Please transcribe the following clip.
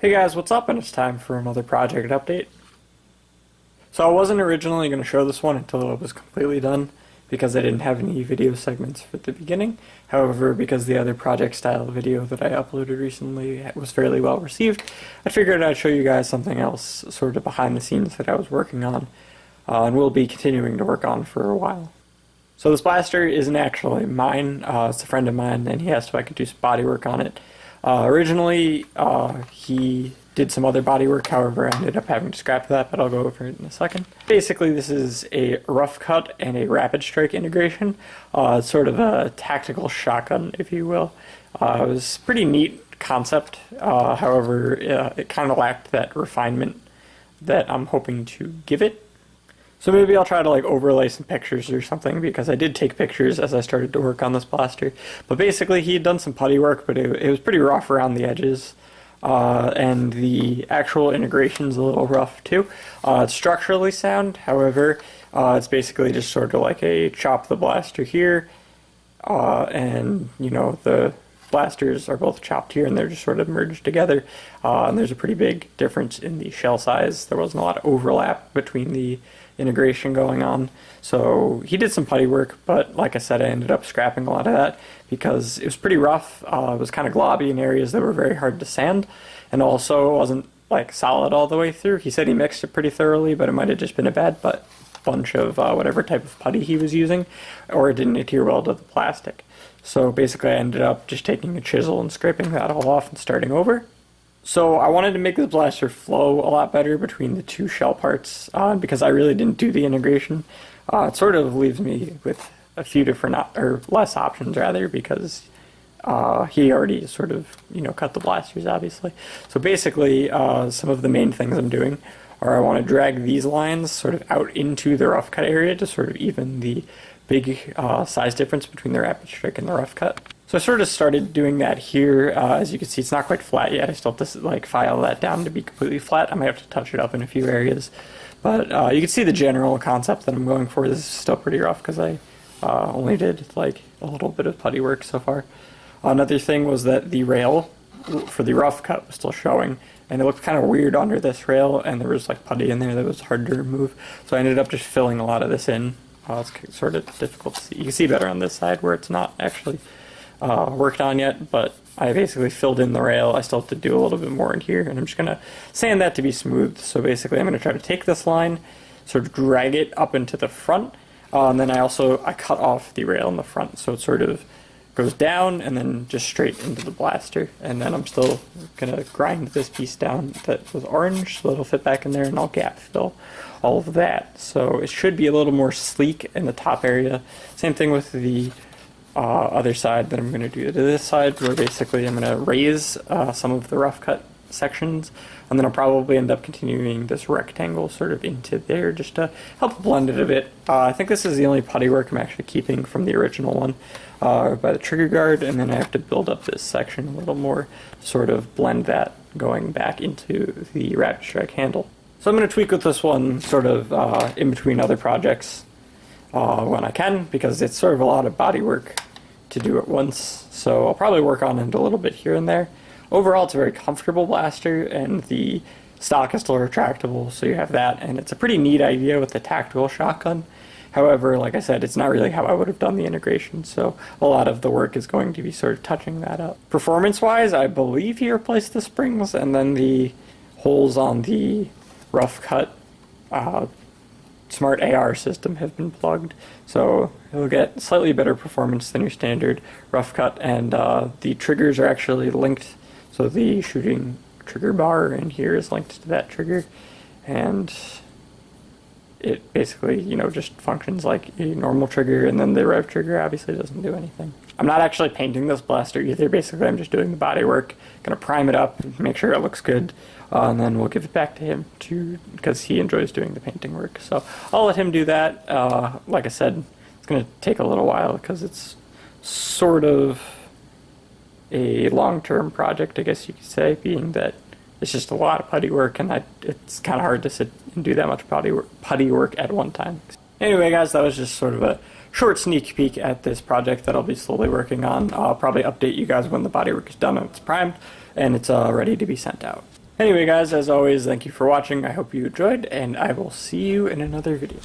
Hey guys, what's up? And it's time for another project update. So I wasn't originally going to show this one until it was completely done because I didn't have any video segments for the beginning. However, because the other project style video that I uploaded recently was fairly well received, I figured I'd show you guys something else sort of behind the scenes that I was working on and will be continuing to work on for a while. So this blaster isn't actually mine, it's a friend of mine, and he asked if I could do some body work on it. Originally, he did some other body work, however I ended up having to scrap that, but I'll go over it in a second. Basically, this is a Roughcut and a rapid strike integration. It's sort of a tactical shotgun, if you will. It was a pretty neat concept, however, it kind of lacked that refinement that I'm hoping to give it. So maybe I'll try to overlay some pictures or something, because I did take pictures as I started to work on this blaster. But basically he had done some putty work, but it was pretty rough around the edges. And the actual integration's a little rough too. It's structurally sound, however, it's basically just sort of like a chop the blaster here, and the blasters are both chopped here and they're just sort of merged together. And there's a pretty big difference in the shell size. There wasn't a lot of overlap between the integration going on. So he did some putty work, but like I said, I ended up scrapping a lot of that because it was pretty rough. It was kind of globby in areas that were very hard to sand, and also wasn't solid all the way through. He said he mixed it pretty thoroughly, but it might have just been a bad bunch of whatever type of putty he was using, or it didn't adhere well to the plastic. So basically I ended up just taking a chisel and scraping that all off and starting over. So I wanted to make the blaster flow a lot better between the two shell parts, because I really didn't do the integration. It sort of leaves me with a few different, or less options rather, because he already sort of, cut the blasters, obviously. So basically, some of the main things I'm doing are I want to drag these lines sort of out into the rough cut area to sort of even the big size difference between the rapid strike and the rough cut. So I sort of started doing that here. As you can see, it's not quite flat yet. I still have to file that down to be completely flat. I might have to touch it up in a few areas. But you can see the general concept that I'm going for. This is still pretty rough because I only did a little bit of putty work so far. Another thing was that the rail for the rough cut was still showing, and it looked kind of weird under this rail, and there was putty in there that was hard to remove. So I ended up just filling a lot of this in. It's sort of difficult to see. You can see better on this side where it's not actually worked on yet, but I basically filled in the rail. I still have to do a little bit more in here, and I'm just going to sand that to be smooth. So basically I'm going to try to take this line, sort of drag it up into the front, and then I cut off the rail in the front, so it sort of goes down and then just straight into the blaster. And then I'm still going to grind this piece down that was orange so it'll fit back in there, and I'll gap fill all of that. So it should be a little more sleek in the top area. Same thing with the other side that I'm going to do to this side, where basically I'm going to raise some of the rough cut sections, and then I'll probably end up continuing this rectangle sort of into there just to help blend it a bit. I think this is the only putty work I'm actually keeping from the original one by the trigger guard, and then I have to build up this section a little more to sort of blend that going back into the rapid strike handle. So I'm going to tweak with this one sort of in between other projects when I can, because it's sort of a lot of body work to do at once. So I'll probably work on it a little bit here and there. Overall, it's a very comfortable blaster, and the stock is still retractable, so you have that, and it's a pretty neat idea with the tactical shotgun. However, like I said, it's not really how I would have done the integration, so a lot of the work is going to be sort of touching that up. Performance-wise, I believe he replaced the springs, and then the holes on the rough cut smart AR system have been plugged, so you'll get slightly better performance than your standard rough cut, and the triggers are actually linked, so the shooting trigger bar in here is linked to that trigger, and it basically, just functions like a normal trigger, and then the rev trigger obviously doesn't do anything. I'm not actually painting this blaster either. Basically, I'm just doing the body work, gonna prime it up, make sure it looks good, and then we'll give it back to him because he enjoys doing the painting work. So I'll let him do that. Like I said, it's gonna take a little while because it's sort of a long-term project, I guess you could say, being that it's just a lot of putty work, and it's kind of hard to sit and do that much putty work at one time. Anyway, guys, that was just sort of a short sneak peek at this project that I'll be slowly working on. I'll probably update you guys when the bodywork is done and it's primed and it's ready to be sent out. Anyway guys, as always, thank you for watching. I hope you enjoyed, and I will see you in another video.